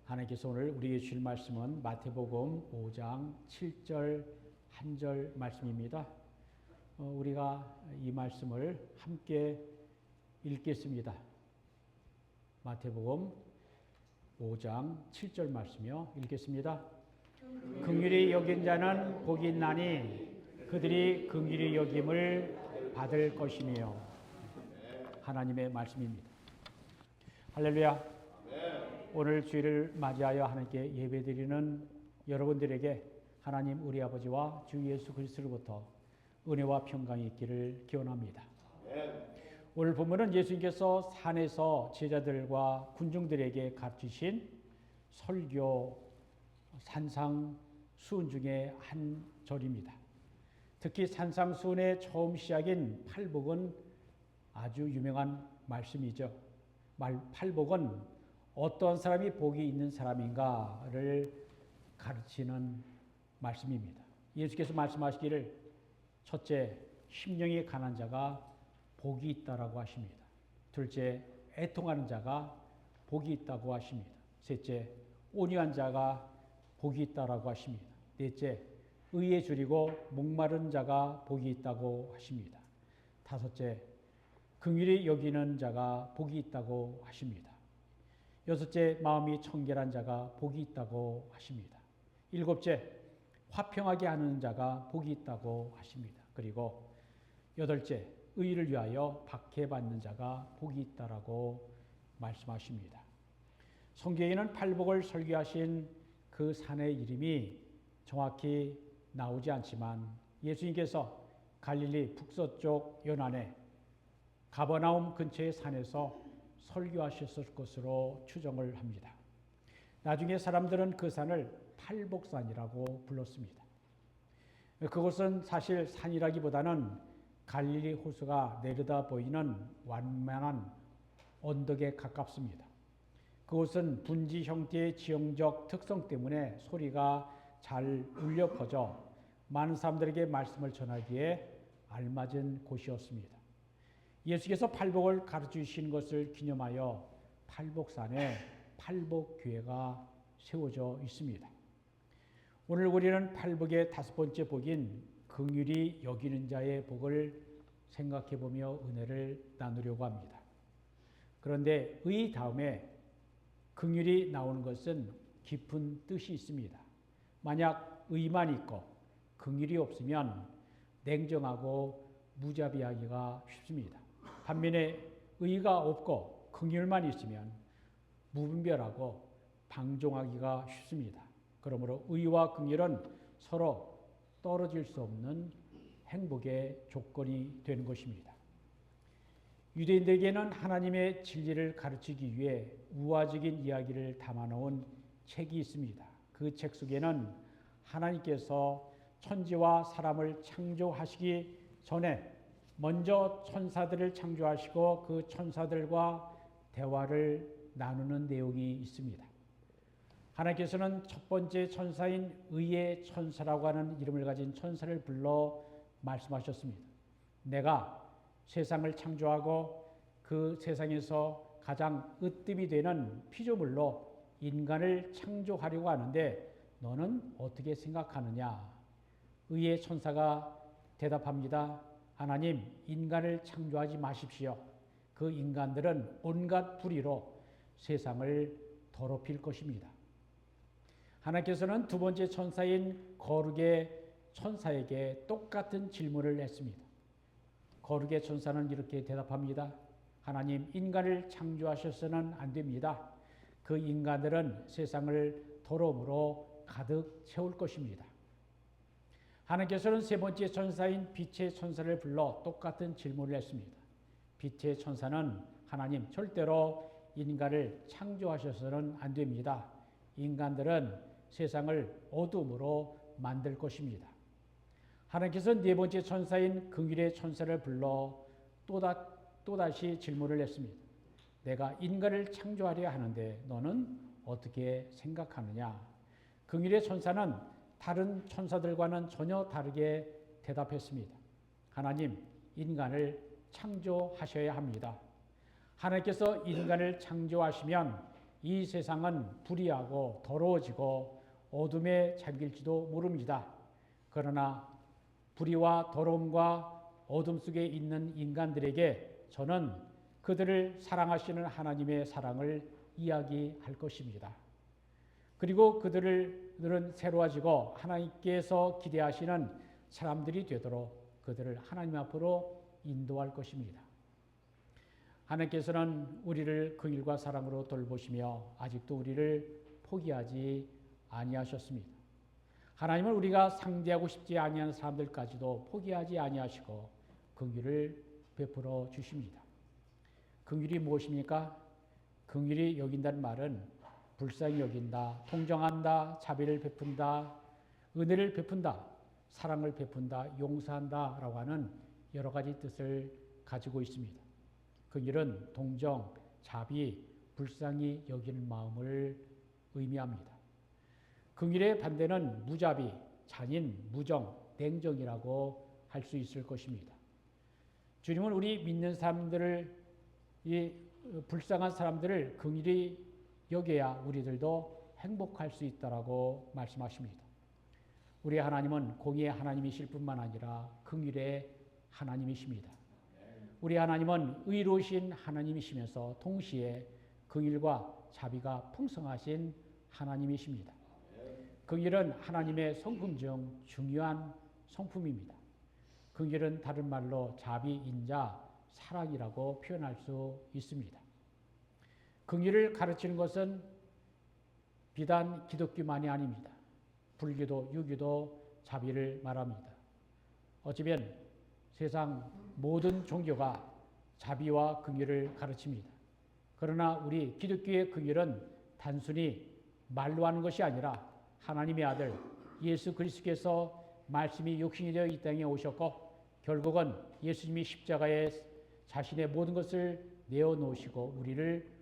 하나님께서 오늘 우리에게 주실 말씀은 마태복음 5장 7절 한 절 말씀입니다. 우리가 이 말씀을 함께 읽겠습니다. 마태복음 5장 7절 말씀이요. 읽겠습니다. 긍휼히 여긴 자는 복이 있나니 그들이 긍휼히 여김을 받을 것이며. 하나님의 말씀입니다. 할렐루야. 오늘 주일을 맞이하여 하나님께 예배드리는 여러분들에게 하나님 우리 아버지와 주 예수 그리스도로부터 은혜와 평강이 있기를 기원합니다. 오늘 본문은 예수님께서 산에서 제자들과 군중들에게 가르치신 설교 산상수훈 중에 한 절입니다. 특히 산상수훈의 처음 시작인 팔복은 아주 유명한 말씀이죠. 팔복은 어떤 사람이 복이 있는 사람인가를 가르치는 말씀입니다. 예수께서 말씀하시기를 첫째, 심령이 가난한 자가 복이 있다라고 하십니다. 둘째, 애통하는 자가 복이 있다고 하십니다. 셋째, 온유한 자가 복이 있다라고 하십니다. 넷째, 의에 줄이고 목마른 자가 복이 있다고 하십니다. 다섯째, 긍휼히 여기는 자가 복이 있다고 하십니다. 여섯째, 마음이 청결한 자가 복이 있다고 하십니다. 일곱째, 화평하게 하는 자가 복이 있다고 하십니다. 그리고 여덟째, 의를 위하여 박해받는 자가 복이 있다라고 말씀하십니다. 성경에는 팔복을 설교하신 그 산의 이름이 정확히 나오지 않지만 예수님께서 갈릴리 북서쪽 연안에 가버나움 근처의 산에서 설교하셨을 것으로 추정을 합니다. 나중에 사람들은 그 산을 팔복산이라고 불렀습니다. 그것은 사실 산이라기보다는 갈릴리 호수가 내려다 보이는 완만한 언덕에 가깝습니다. 그곳은 분지 형태의 지형적 특성 때문에 소리가 잘 울려 퍼져 많은 사람들에게 말씀을 전하기에 알맞은 곳이었습니다. 예수께서 팔복을 가르치신 것을 기념하여 팔복산에 팔복교회가 세워져 있습니다. 오늘 우리는 팔복의 다섯 번째 복인 긍휼히 여기는 자의 복을 생각해보며 은혜를 나누려고 합니다. 그런데 의 다음에 긍휼이 나오는 것은 깊은 뜻이 있습니다. 만약 의만 있고 긍휼이 없으면 냉정하고 무자비하기가 쉽습니다. 반면에 의가 없고 긍휼만 있으면 무분별하고 방종하기가 쉽습니다. 그러므로 의와 긍휼은 서로 떨어질 수 없는 행복의 조건이 되는 것입니다. 유대인들에게는 하나님의 진리를 가르치기 위해 우화적인 이야기를 담아놓은 책이 있습니다. 그 책 속에는 하나님께서 천지와 사람을 창조하시기 전에 먼저 천사들을 창조하시고 그 천사들과 대화를 나누는 내용이 있습니다. 하나님께서는 첫 번째 천사인 의의 천사라고 하는 이름을 가진 천사를 불러 말씀하셨습니다. 내가 세상을 창조하고 그 세상에서 가장 으뜸이 되는 피조물로 인간을 창조하려고 하는데 너는 어떻게 생각하느냐? 의의 천사가 대답합니다. 하나님, 인간을 창조하지 마십시오. 그 인간들은 온갖 불의로 세상을 더럽힐 것입니다. 하나님께서는 두 번째 천사인 거룩의 천사에게 똑같은 질문을 했습니다. 거룩의 천사는 이렇게 대답합니다. 하나님, 인간을 창조하셔서는 안 됩니다. 그 인간들은 세상을 더러움으로 가득 채울 것입니다. 하나님께서는 세 번째 천사인 빛의 천사를 불러 똑같은 질문을 했습니다. 빛의 천사는 하나님, 절대로 인간을 창조하셔서는 안 됩니다. 인간들은 세상을 어둠으로 만들 것입니다. 하나님께서는 네 번째 천사인 긍휼의 천사를 불러 또다시 질문을 했습니다. 내가 인간을 창조하려 하는데 너는 어떻게 생각하느냐? 긍휼의 천사는 다른 천사들과는 전혀 다르게 대답했습니다. 하나님, 인간을 창조하셔야 합니다. 하나님께서 인간을 창조하시면 이 세상은 불의하고 더러워지고 어둠에 잠길지도 모릅니다. 그러나 불의와 더러움과 어둠 속에 있는 인간들에게 저는 그들을 사랑하시는 하나님의 사랑을 이야기할 것입니다. 그리고 그들은 새로워지고 하나님께서 기대하시는 사람들이 되도록 그들을 하나님 앞으로 인도할 것입니다. 하나님께서는 우리를 긍휼과 사랑으로 돌보시며 아직도 우리를 포기하지 아니하셨습니다. 하나님은 우리가 상대하고 싶지 아니한 사람들까지도 포기하지 아니하시고 긍휼을 베풀어 주십니다. 긍휼이 무엇입니까? 긍휼이 여긴다는 말은 불쌍히 여긴다, 통정한다, 자비를 베푼다, 은혜를 베푼다, 사랑을 베푼다, 용서한다 라고 하는 여러 가지 뜻을 가지고 있습니다. 긍휼은 동정, 자비, 불쌍히 여기는 마음을 의미합니다. 긍휼의 반대는 무자비, 잔인, 무정, 냉정이라고 할 수 있을 것입니다. 주님은 우리 믿는 사람들을, 이 불쌍한 사람들을 긍휼히 여겨야 우리들도 행복할 수 있다라고 말씀하십니다. 우리 하나님은 공의의 하나님이실 뿐만 아니라 긍휼의 하나님이십니다. 우리 하나님은 의로우신 하나님이시면서 동시에 긍휼과 자비가 풍성하신 하나님이십니다. 긍휼은 하나님의 성품 중 중요한 성품입니다. 긍휼은 다른 말로 자비, 인자, 사랑이라고 표현할 수 있습니다. 긍휼을 가르치는 것은 비단 기독교만이 아닙니다. 불교도, 유교도 자비를 말합니다. 어쩌면 세상 모든 종교가 자비와 긍휼을 가르칩니다. 그러나 우리 기독교의 긍휼은 단순히 말로 하는 것이 아니라 하나님의 아들 예수 그리스도께서 말씀이 육신이 되어 이 땅에 오셨고 결국은 예수님이 십자가에 자신의 모든 것을 내어놓으시고 우리를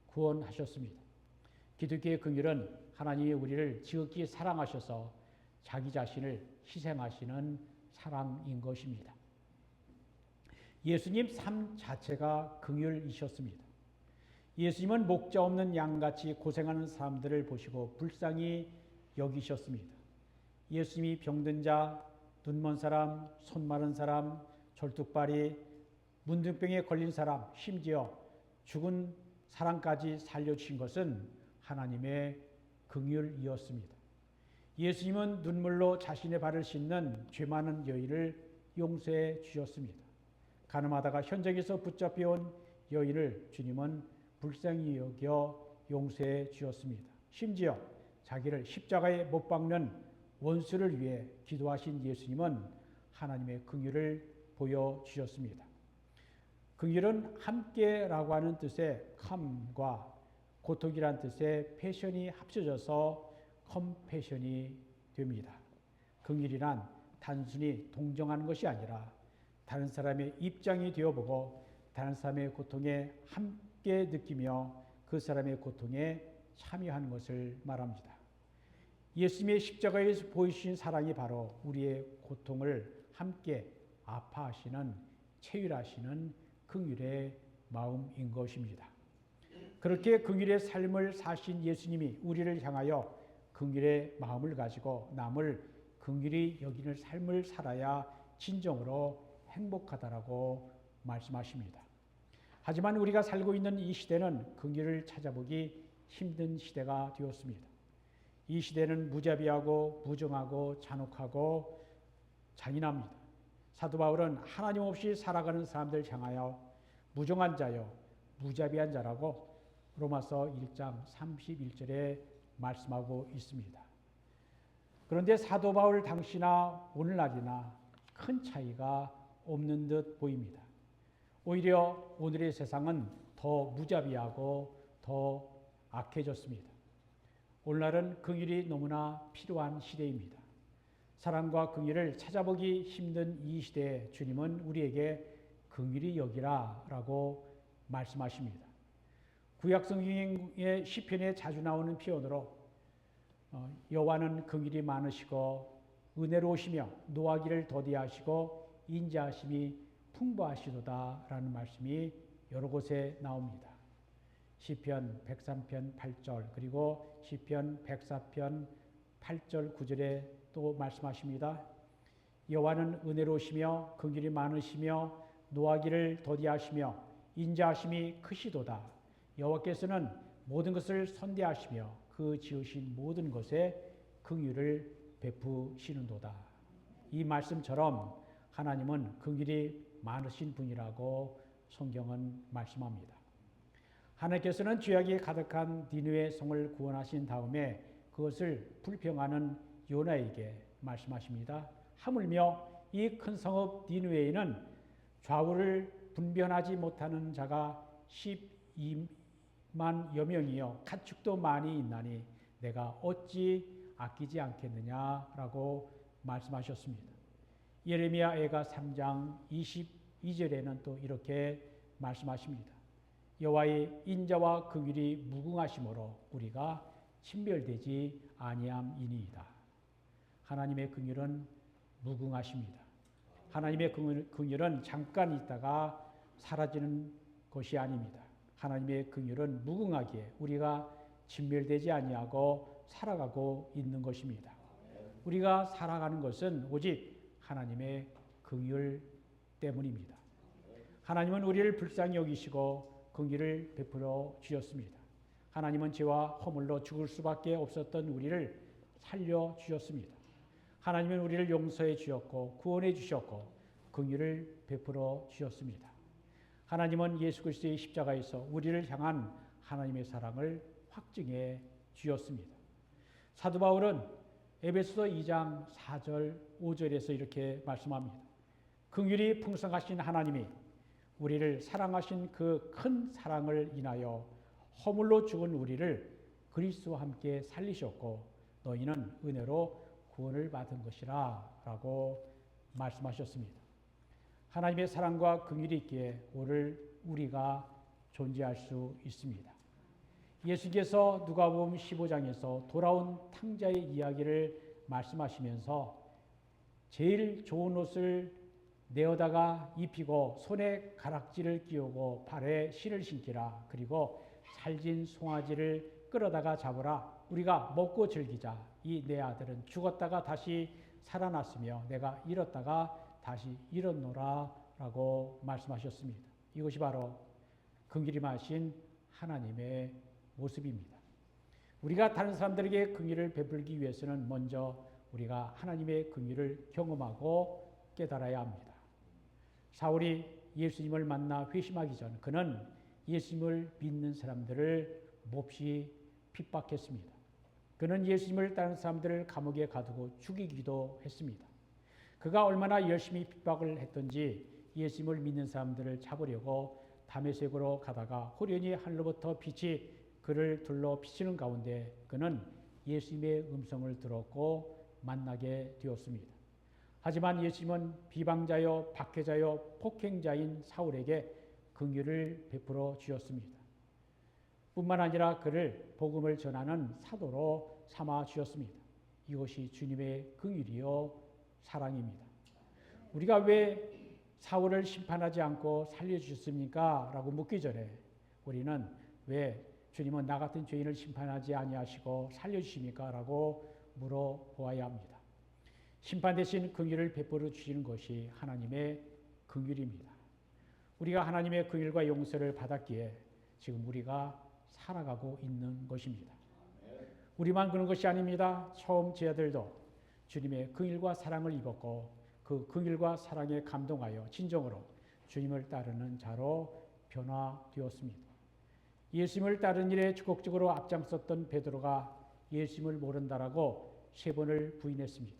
구원하셨습니다. 기독교의 긍휼은 하나님이 우리를 지극히 사랑하셔서 자기 자신을 희생하시는 사랑인 것입니다. 예수님 삶 자체가 긍휼이셨습니다. 예수님은 목자 없는 양같이 고생하는 사람들을 보시고 불쌍히 여기셨습니다. 예수님이 병든 자, 눈먼 사람, 손 마른 사람, 절뚝발이, 문둥병에 걸린 사람, 심지어 죽은 사람까지 살려주신 것은 하나님의 긍휼이었습니다. 예수님은 눈물로 자신의 발을 씻는 죄 많은 여인을 용서해 주셨습니다. 가늠하다가 현장에서 붙잡혀온 여인을 주님은 불쌍히 여겨 용서해 주셨습니다. 심지어 자기를 십자가에 못 박는 원수를 위해 기도하신 예수님은 하나님의 긍휼을 보여주셨습니다. 긍휼은 함께라고 하는 뜻의 컴과 고통이라는 뜻의 패션이 합쳐져서 컴패션이 됩니다. 긍휼이란 단순히 동정하는 것이 아니라 다른 사람의 입장이 되어보고 다른 사람의 고통에 함께 느끼며 그 사람의 고통에 참여하는 것을 말합니다. 예수님의 십자가에서 보이신 사랑이 바로 우리의 고통을 함께 아파하시는, 체휼하시는 긍휼의 마음인 것입니다. 그렇게 긍휼의 삶을 사신 예수님이 우리를 향하여 긍휼의 마음을 가지고 남을 긍휼히 여기는 삶을 살아야 진정으로 행복하다라고 말씀하십니다. 하지만 우리가 살고 있는 이 시대는 긍휼을 찾아보기 힘든 시대가 되었습니다. 이 시대는 무자비하고 무정하고 잔혹하고 잔인합니다. 사도 바울은 하나님 없이 살아가는 사람들 향하여 무정한 자요, 무자비한 자라고 로마서 1장 31절에 말씀하고 있습니다. 그런데 사도 바울 당시나 오늘날이나 큰 차이가 없는 듯 보입니다. 오히려 오늘의 세상은 더 무자비하고 더 악해졌습니다. 오늘날은 긍휼이 너무나 필요한 시대입니다. 사랑과 긍휼을 찾아보기 힘든 이 시대에 주님은 우리에게 긍휼히 여기라라고 말씀하십니다. 구약성경의 시편에 자주 나오는 표현으로 여호와는 긍휼이 많으시고 은혜로우시며 노하기를 더디하시고 인자하심이 풍부하시도다라는 말씀이 여러 곳에 나옵니다. 시편 103편 8절 그리고 시편 104편 8절 9절에 또 말씀하십니다. 여호와는 은혜로우시며 긍휼이 많으시며 노하기를 더디하시며 인자하심이 크시도다. 여호와께서는 모든 것을 선대하시며 그 지으신 모든 것에 긍휼을 베푸시는도다. 이 말씀처럼 하나님은 긍휼이 많으신 분이라고 성경은 말씀합니다. 하나님께서는 죄악이 가득한 니느웨 성을 구원하신 다음에 그것을 불평하는 요나에게 말씀하십니다. 하물며 이 큰 성읍 니느웨에는 좌우를 분변하지 못하는 자가 12만여 명이요 가축도 많이 있나니 내가 어찌 아끼지 않겠느냐라고 말씀하셨습니다. 예레미야애가 3장 22절에는 또 이렇게 말씀하십니다. 여호와의 인자와 긍휼이 무궁하심으로 우리가 친멸되지 아니함이니이다. 하나님의 긍휼은 무궁하십니다. 하나님의 긍휼은 잠깐 있다가 사라지는 것이 아닙니다. 하나님의 긍휼은 무궁하기에 우리가 진멸되지 아니하고 살아가고 있는 것입니다. 우리가 살아가는 것은 오직 하나님의 긍휼 때문입니다. 하나님은 우리를 불쌍히 여기시고 긍휼을 베풀어 주셨습니다. 하나님은 죄와 허물로 죽을 수밖에 없었던 우리를 살려 주셨습니다. 하나님은 우리를 용서해 주셨고 구원해 주셨고 긍휼을 베풀어 주셨습니다. 하나님은 예수 그리스도의 십자가에서 우리를 향한 하나님의 사랑을 확증해 주셨습니다. 사도 바울은 에베소서 2장 4절 5절에서 이렇게 말씀합니다. 긍휼이 풍성하신 하나님이 우리를 사랑하신 그 큰 사랑을 인하여 허물로 죽은 우리를 그리스도와 함께 살리셨고 너희는 은혜로 구원을 받은 것이라 라고 말씀하셨습니다. 하나님의 사랑과 긍휼이 있기에 오늘 우리가 존재할 수 있습니다. 예수께서 누가복음 15장에서 돌아온 탕자의 이야기를 말씀하시면서 제일 좋은 옷을 내어다가 입히고 손에 가락지를 끼우고 발에 실을 신기라. 그리고 살진 송아지를 끌어다가 잡으라. 우리가 먹고 즐기자. 이 내 아들은 죽었다가 다시 살아났으며 내가 잃었다가 다시 잃었노라 라고 말씀하셨습니다. 이것이 바로 긍휼이 많으신 하나님의 모습입니다. 우리가 다른 사람들에게 긍휼을 베풀기 위해서는 먼저 우리가 하나님의 긍휼을 경험하고 깨달아야 합니다. 사울이 예수님을 만나 회심하기 전 그는 예수님을 믿는 사람들을 몹시 핍박했습니다. 그는 예수님을 따르는 사람들을 감옥에 가두고 죽이기도 했습니다. 그가 얼마나 열심히 핍박을 했던지 예수님을 믿는 사람들을 잡으려고 다메섹으로 가다가 호련히 하늘로부터 빛이 그를 둘러 비치는 가운데 그는 예수님의 음성을 들었고 만나게 되었습니다. 하지만 예수님은 비방자요 박해자요 폭행자인 사울에게 긍휼을 베풀어 주셨습니다. 뿐만 아니라 그를 복음을 전하는 사도로 삼아 주셨습니다. 이것이 주님의 긍휼이요 사랑입니다. 우리가 왜 사울을 심판하지 않고 살려주셨습니까? 라고 묻기 전에 우리는 왜 주님은 나 같은 죄인을 심판하지 아니하시고 살려주십니까? 라고 물어보아야 합니다. 심판 대신 긍휼을 베풀어 주시는 것이 하나님의 긍휼입니다. 우리가 하나님의 긍휼과 용서를 받았기에 지금 우리가 살아가고 있는 것입니다. 우리만 그런 것이 아닙니다. 처음 제자들도 주님의 긍휼과 사랑을 입었고 그 긍휼과 사랑에 감동하여 진정으로 주님을 따르는 자로 변화되었습니다. 예수님을 따르는 일에 적극적으로 앞장섰던 베드로가 예수님을 모른다라고 3번을 부인했습니다.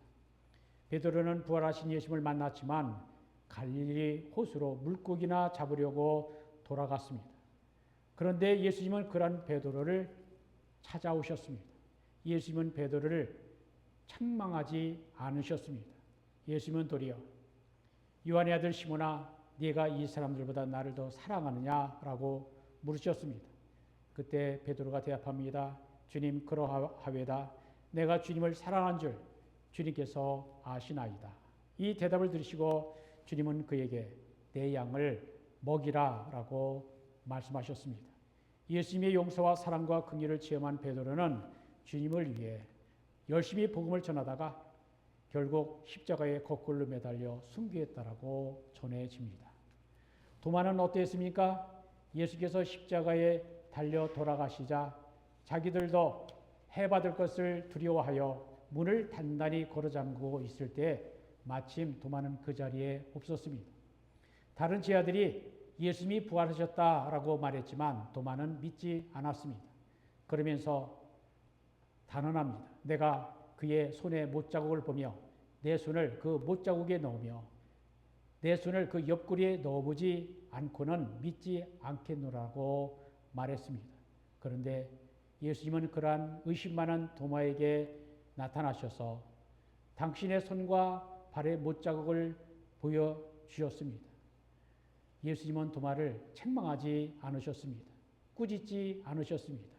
베드로는 부활하신 예수님을 만났지만 갈릴리 호수로 물고기나 잡으려고 돌아갔습니다. 그런데 예수님은 그런 베드로를 찾아오셨습니다. 예수님은 베드로를 책망하지 않으셨습니다. 예수님은 도리어 요한의 아들 시몬아 네가 이 사람들보다 나를 더 사랑하느냐라고 물으셨습니다. 그때 베드로가 대답합니다. 주님 그러하외다. 내가 주님을 사랑한 줄 주님께서 아시나이다. 이 대답을 들으시고 주님은 그에게 내 양을 먹이라 라고 말씀하셨습니다. 예수님의 용서와 사랑과 긍휼을 체험한 베드로는 주님을 위해 열심히 복음을 전하다가 결국 십자가에 거꾸로 매달려 순교했다라고 전해집니다. 도마는 어땠습니까? 예수께서 십자가에 달려 돌아가시자 자기들도 해받을 것을 두려워하여 문을 단단히 걸어잠그고 있을 때 마침 도마는 그 자리에 없었습니다. 다른 제자들이 예수님이 부활하셨다라고 말했지만 도마는 믿지 않았습니다. 그러면서 단언합니다. 내가 그의 손에 못자국을 보며 내 손을 그 못자국에 넣으며 내 손을 그 옆구리에 넣어보지 않고는 믿지 않겠노라고 말했습니다. 그런데 예수님은 그러한 의심 많은 도마에게 나타나셔서 당신의 손과 발의 못자국을 보여주셨습니다. 예수님은 도마를 책망하지 않으셨습니다. 꾸짖지 않으셨습니다.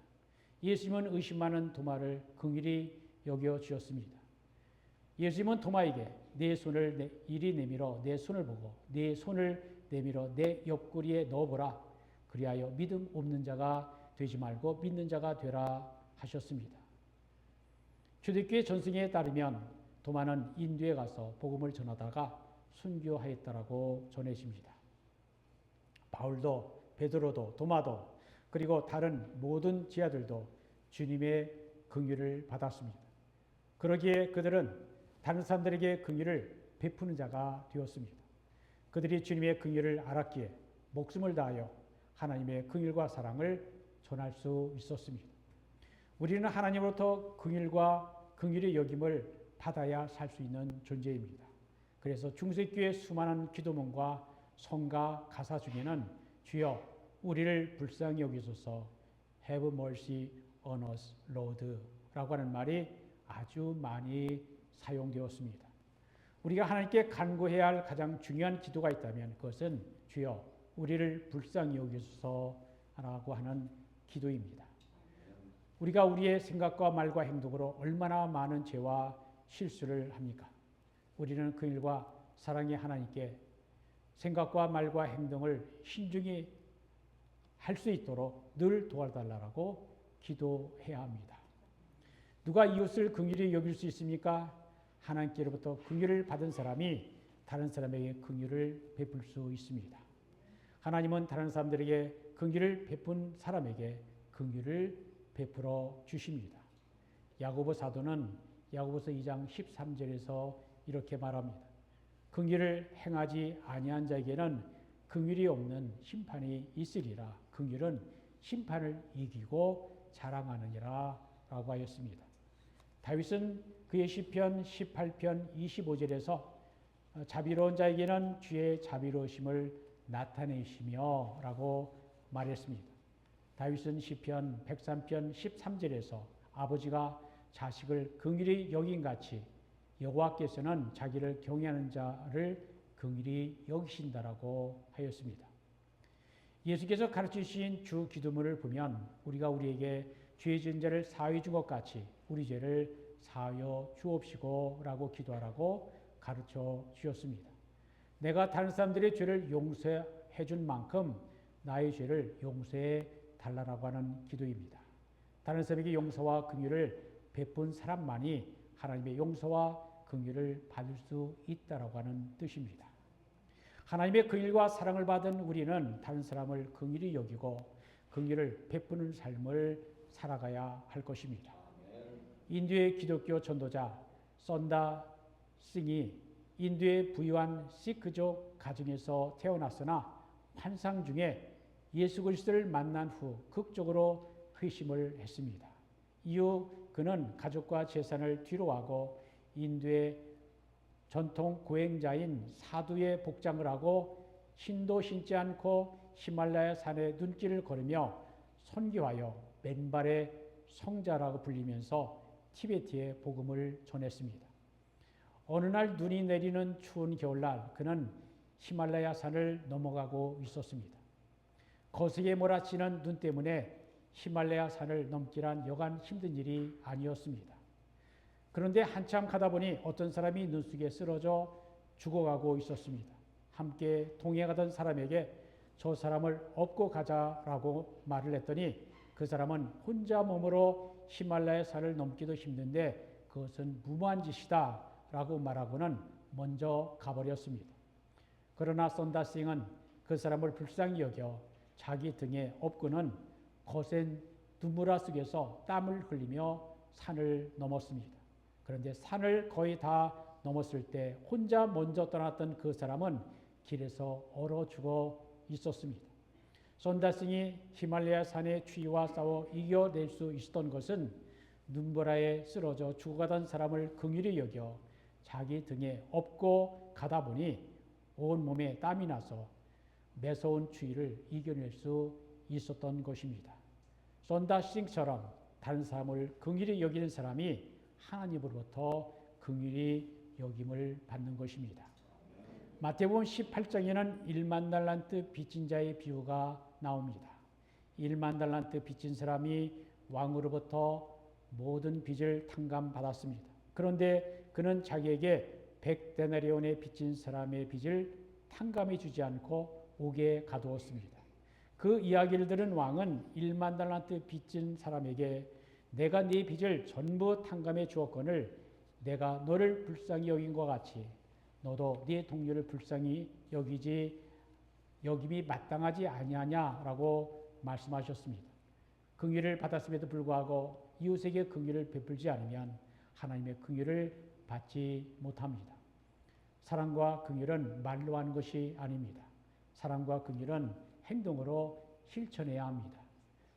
예수님은 의심 많은 도마를 긍휼히 여겨주셨습니다. 예수님은 도마에게 내 손을 이리 내밀어 내 손을 보고 내 손을 내밀어 내 옆구리에 넣어보라. 그리하여 믿음 없는 자가 되지 말고 믿는 자가 되라 하셨습니다. 초대교회 전승에 따르면 도마는 인도에 가서 복음을 전하다가 순교하였다라고 전해집니다. 바울도 베드로도 도마도 그리고 다른 모든 제자들도 주님의 긍휼을 받았습니다. 그러기에 그들은 다른 사람들에게 긍휼을 베푸는 자가 되었습니다. 그들이 주님의 긍휼을 알았기에 목숨을 다하여 하나님의 긍휼과 사랑을 전할 수 있었습니다. 우리는 하나님으로부터 긍휼의 여김을 받아야 살 수 있는 존재입니다. 그래서 중세교회 수많은 기도문과 성가 가사 중에는 주여 우리를 불쌍히 여기소서 Have mercy on us, Lord 라고 하는 말이 아주 많이 사용되었습니다. 우리가 하나님께 간구해야 할 가장 중요한 기도가 있다면 그것은 주여 우리를 불쌍히 여기소서라고 하는 기도입니다. 우리가 우리의 생각과 말과 행동으로 얼마나 많은 죄와 실수를 합니까? 우리는 그 일과 사랑의 하나님께 생각과 말과 행동을 신중히 할 수 있도록 늘 도와달라고 기도해야 합니다. 누가 이웃을 긍휼히 여길 수 있습니까? 하나님께로부터 긍휼을 받은 사람이 다른 사람에게 긍휼을 베풀 수 있습니다. 하나님은 다른 사람들에게 긍휼을 베푼 사람에게 긍휼을 베풀어 주십니다. 야고보 사도는 야고보서 2장 13절에서 이렇게 말합니다. 긍휼을 행하지 아니한 자에게는 긍휼이 없는 심판이 있으리라. 긍휼은 심판을 이기고 자랑하느니라 라고 하였습니다. 다윗은 그의 시편 18편 25절에서 자비로운 자에게는 주의 자비로우심을 나타내시며 라고 말했습니다. 다윗은 시편 103편 13절에서 아버지가 자식을 긍휼히 여긴같이 여호와께서는 자기를 경외하는 자를 긍휼히 여기신다라고 하였습니다. 예수께서 가르치신 주 기도문을 보면 우리가 우리에게 죄 지은 자를 사하여 준 것 같이 우리 죄를 사하여 주옵시고 라고 기도하라고 가르쳐 주셨습니다. 내가 다른 사람들의 죄를 용서해 준 만큼 나의 죄를 용서해 달라고 하는 기도입니다. 다른 사람에게 용서와 긍휼을 베푼 사람만이 하나님의 용서와 긍휼을 받을 수 있다라고 하는 뜻입니다. 하나님의 긍휼과 사랑을 받은 우리는 다른 사람을 긍휼히 여기고 긍휼을 베푸는 삶을 살아가야 할 것입니다. 인도의 기독교 전도자 선다 싱이 인도의 부유한 시크족 가정에서 태어났으나 환상 중에 예수 그리스도를 만난 후 극적으로 회심을 했습니다. 이후 그는 가족과 재산을 뒤로하고 인도의 전통 고행자인 사두의 복장을 하고 신도 신지 않고 히말라야 산의 눈길을 걸으며 선교하여 맨발의 성자라고 불리면서 티베트에 복음을 전했습니다. 어느 날 눈이 내리는 추운 겨울날 그는 히말라야 산을 넘어가고 있었습니다. 거세게 몰아치는 눈 때문에 히말라야 산을 넘기란 여간 힘든 일이 아니었습니다. 그런데 한참 가다 보니 어떤 사람이 눈 속에 쓰러져 죽어가고 있었습니다. 함께 동행하던 사람에게 저 사람을 업고 가자라고 말을 했더니 그 사람은 혼자 몸으로 히말라야 산을 넘기도 힘든데 그것은 무모한 짓이다 라고 말하고는 먼저 가버렸습니다. 그러나 손다싱은 그 사람을 불쌍히 여겨 자기 등에 업고는 거센 눈보라 속에서 땀을 흘리며 산을 넘었습니다. 그런데 산을 거의 다 넘었을 때 혼자 먼저 떠났던 그 사람은 길에서 얼어 죽어 있었습니다. 손다싱이 히말라야 산의 추위와 싸워 이겨낼 수 있었던 것은 눈보라에 쓰러져 죽어가던 사람을 긍휼히 여겨 자기 등에 업고 가다 보니 온몸에 땀이 나서 매서운 추위를 이겨낼 수 있었던 것입니다. 손다싱처럼 다른 사람을 긍휼히 여기는 사람이 하나님으로부터 긍휼히 여김을 받는 것입니다. 마태복음 18장에는 1만 달란트 빚진 자의 비유가 나옵니다. 1만 달란트 빚진 사람이 왕으로부터 모든 빚을 탕감받았습니다. 그런데 그는 자기에게 100데나리온의 빚진 사람의 빚을 탕감해 주지 않고 옥에 가두었습니다. 그 이야기를 들은 왕은 1만 달란트 빚진 사람에게 내가 네 빚을 전부 탕감해 주었거늘 내가 너를 불쌍히 여긴 것 같이 너도 네 동료를 불쌍히 여김이 마땅하지 아니하냐라고 말씀하셨습니다. 긍휼을 받았음에도 불구하고 이웃에게 긍휼을 베풀지 않으면 하나님의 긍휼을 받지 못합니다. 사랑과 긍휼은 말로 하는 것이 아닙니다. 사랑과 긍휼은 행동으로 실천해야 합니다.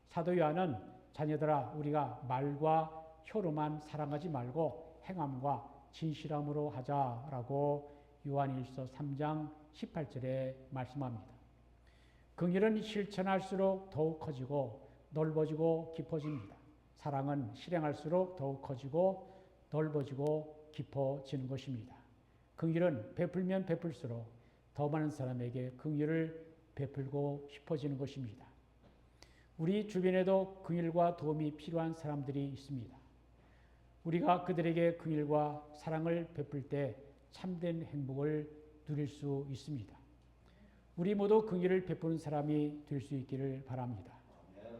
사도 요한은 자녀들아 우리가 말과 혀로만 사랑하지 말고 행함과 진실함으로 하자라고 요한일서 3장 18절에 말씀합니다. 긍휼은 실천할수록 더욱 커지고 넓어지고 깊어집니다. 사랑은 실행할수록 더욱 커지고 넓어지고 깊어지는 것입니다. 긍휼은 베풀면 베풀수록 더 많은 사람에게 긍휼을 베풀고 싶어지는 것입니다. 우리 주변에도 긍휼과 도움이 필요한 사람들이 있습니다. 우리가 그들에게 긍휼과 사랑을 베풀 때 참된 행복을 누릴 수 있습니다. 우리 모두 긍휼을 베푸는 사람이 될 수 있기를 바랍니다.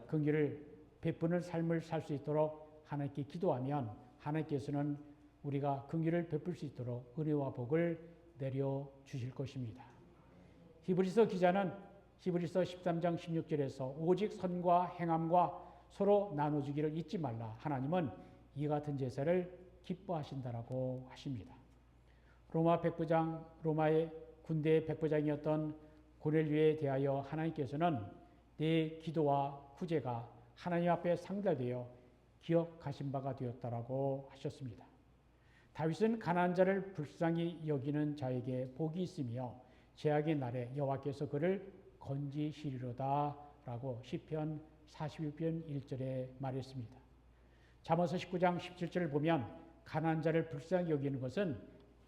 긍휼을 베푸는 삶을 살 수 있도록 하나님께 기도하면 하나님께서는 우리가 긍휼을 베풀 수 있도록 은혜와 복을 내려 주실 것입니다. 히브리서 기자는 히브리서 13장 16절에서 오직 선과 행함과 서로 나눠주기를 잊지 말라. 하나님은 이 같은 제사를 기뻐하신다라고 하십니다. 로마의 군대의 백부장이었던 고넬료에 대하여 하나님께서는 내 기도와 구제가 하나님 앞에 상달되어 기억하신 바가 되었다라고 하셨습니다. 다윗은 가난한 자를 불쌍히 여기는 자에게 복이 있으며 재앙의 날에 여호와께서 그를 건지시리로다라고 시편 41편 1절에 말했습니다. 잠언서 19장 17절을 보면 가난한 자를 불쌍히 여기는 것은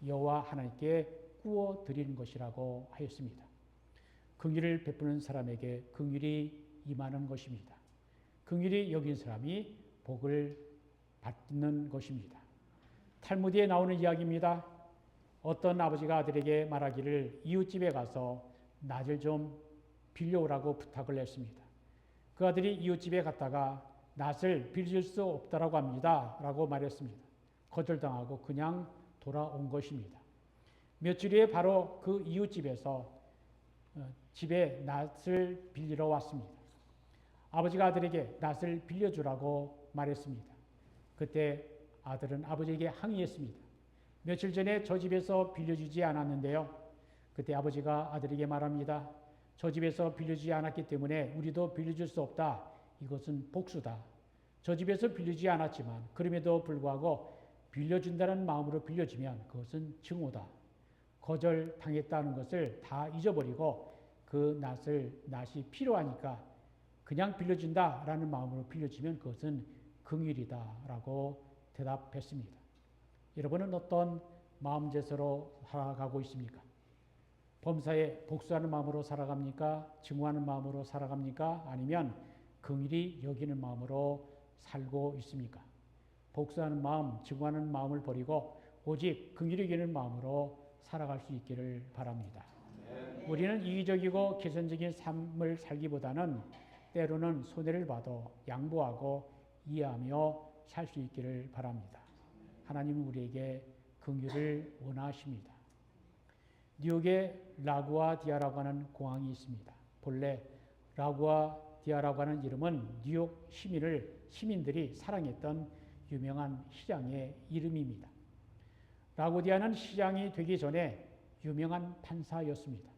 여호와 하나님께 구워 드리는 것이라고 하였습니다. 긍휼을 베푸는 사람에게 긍휼이 임하는 것입니다. 긍휼히 여긴 사람이 복을 받는 것입니다. 탈무드에 나오는 이야기입니다. 어떤 아버지가 아들에게 말하기를 이웃집에 가서 낫을 좀 빌려오라고 부탁을 했습니다. 그 아들이 이웃집에 갔다가 낫을 빌릴 수 없다라고 합니다. 라고 말했습니다. 거절당하고 그냥 돌아온 것입니다. 며칠 후에 바로 그 이웃집에서 집에 낫을 빌리러 왔습니다. 아버지가 아들에게 낫을 빌려주라고 말했습니다. 그때 아들은 아버지에게 항의했습니다. 며칠 전에 저 집에서 빌려주지 않았는데요. 그때 아버지가 아들에게 말합니다. 저 집에서 빌려주지 않았기 때문에 우리도 빌려줄 수 없다. 이것은 복수다. 저 집에서 빌려주지 않았지만 그럼에도 불구하고 빌려준다는 마음으로 빌려주면 그것은 증오다. 거절당했다는 것을 다 잊어버리고 그 낫이 필요하니까 그냥 빌려준다라는 마음으로 빌려주면 그것은 긍휼이다라고 대답했습니다. 여러분은 어떤 마음제서로 살아가고 있습니까? 범사에 복수하는 마음으로 살아갑니까? 증오하는 마음으로 살아갑니까? 아니면 긍휼히 여기는 마음으로 살고 있습니까? 복수하는 마음, 증오하는 마음을 버리고 오직 긍휼히 여기는 마음으로 살아갈 수 있기를 바랍니다. 우리는 이기적이고 계산적인 삶을 살기보다는 때로는 손해를 봐도 양보하고 이해하며 살 수 있기를 바랍니다. 하나님은 우리에게 긍휼을 원하십니다. 뉴욕에 라구아디아라고 하는 공항이 있습니다. 본래 라구아디아라고 하는 이름은 뉴욕 시민들이 사랑했던 유명한 시장의 이름입니다. 라구디아는 시장이 되기 전에 유명한 판사였습니다.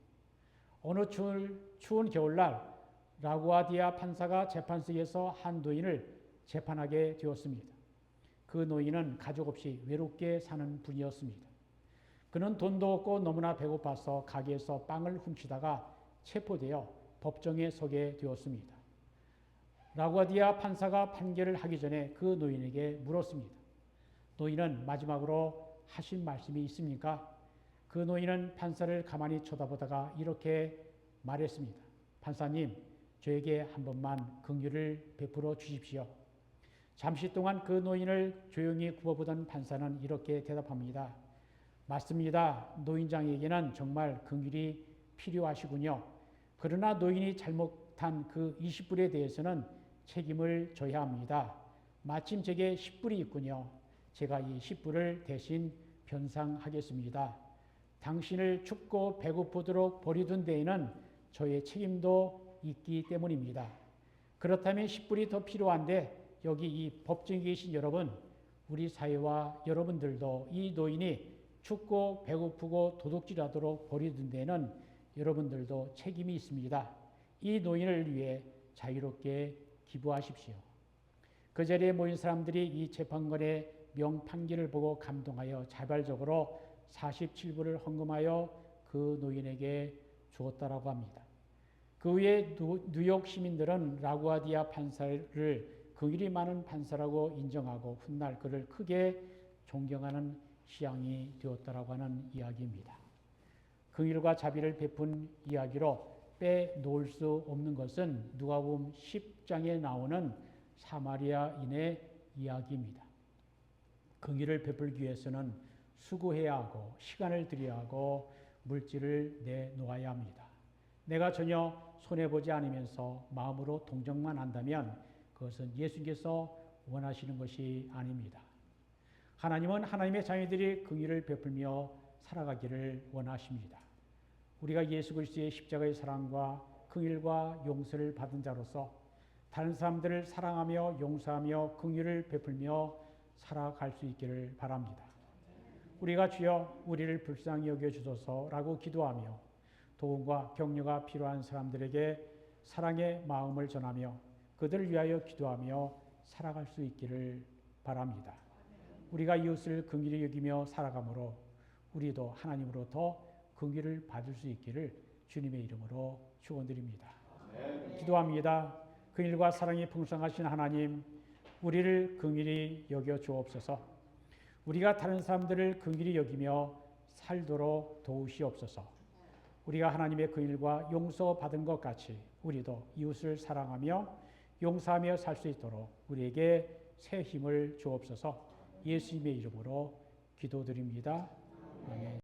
어느 추운 겨울날 라구아디아 판사가 재판석에서 한 노인을 재판하게 되었습니다. 그 노인은 가족 없이 외롭게 사는 분이었습니다. 그는 돈도 없고 너무나 배고파서 가게에서 빵을 훔치다가 체포되어 법정에 서게 되었습니다. 라구아디아 판사가 판결을 하기 전에 그 노인에게 물었습니다. 노인은 마지막으로 하신 말씀이 있습니까? 그 노인은 판사를 가만히 쳐다보다가 이렇게 말했습니다. 판사님, 저에게 한 번만 긍휼을 베풀어 주십시오. 잠시 동안 그 노인을 조용히 굽어보던 판사는 이렇게 대답합니다. 맞습니다. 노인장에게는 정말 긍휼이 필요하시군요. 그러나 노인이 잘못한 그 20불에 대해서는 책임을 져야 합니다. 마침 제게 10불이 있군요. 제가 이 10불을 대신 변상하겠습니다. 당신을 춥고 배고프도록 버리던 데에는 저의 책임도 있기 때문입니다. 그렇다면 10불이 더 필요한데 여기 이 법정에 계신 여러분, 우리 사회와 여러분들도 이 노인이 춥고 배고프고 도둑질하도록 버리던 데는 여러분들도 책임이 있습니다. 이 노인을 위해 자유롭게 기부하십시오. 그 자리에 모인 사람들이 이 재판관의 명판결을 보고 감동하여 자발적으로 47불을 헌금하여 그 노인에게 주었다라고 합니다. 그 후에 뉴욕 시민들은 라구아디아 판사를 긍휼이 많은 판사라고 인정하고 훗날 그를 크게 존경하는 시장이 되었다라고 하는 이야기입니다. 긍휼과 자비를 베푼 이야기로 빼놓을 수 없는 것은 누가복음 10장에 나오는 사마리아인의 이야기입니다. 긍휼을 베풀기 위해서는 수고해야 하고 시간을 들여야 하고 물질을 내놓아야 합니다. 내가 전혀 손해보지 않으면서 마음으로 동정만 한다면 그것은 예수님께서 원하시는 것이 아닙니다. 하나님은 하나님의 자녀들이 긍휼을 베풀며 살아가기를 원하십니다. 우리가 예수 그리스도의 십자가의 사랑과 긍휼과 용서를 받은 자로서 다른 사람들을 사랑하며 용서하며 긍휼을 베풀며 살아갈 수 있기를 바랍니다. 우리가 주여 우리를 불쌍히 여겨주소서라고 기도하며 도움과 격려가 필요한 사람들에게 사랑의 마음을 전하며 그들을 위하여 기도하며 살아갈 수 있기를 바랍니다. 우리가 이웃을 긍휼히 여기며 살아가므로 우리도 하나님으로부터 긍휼을 받을 수 있기를 주님의 이름으로 축원드립니다. 기도합니다. 긍휼과 사랑이 풍성하신 하나님, 우리를 긍휼히 여겨 주옵소서. 우리가 다른 사람들을 긍휼히 여기며 살도록 도우시옵소서. 우리가 하나님의 긍휼과 용서받은 것 같이 우리도 이웃을 사랑하며 용서하며 살 수 있도록 우리에게 새 힘을 주옵소서. 예수님의 이름으로 기도드립니다. 아멘.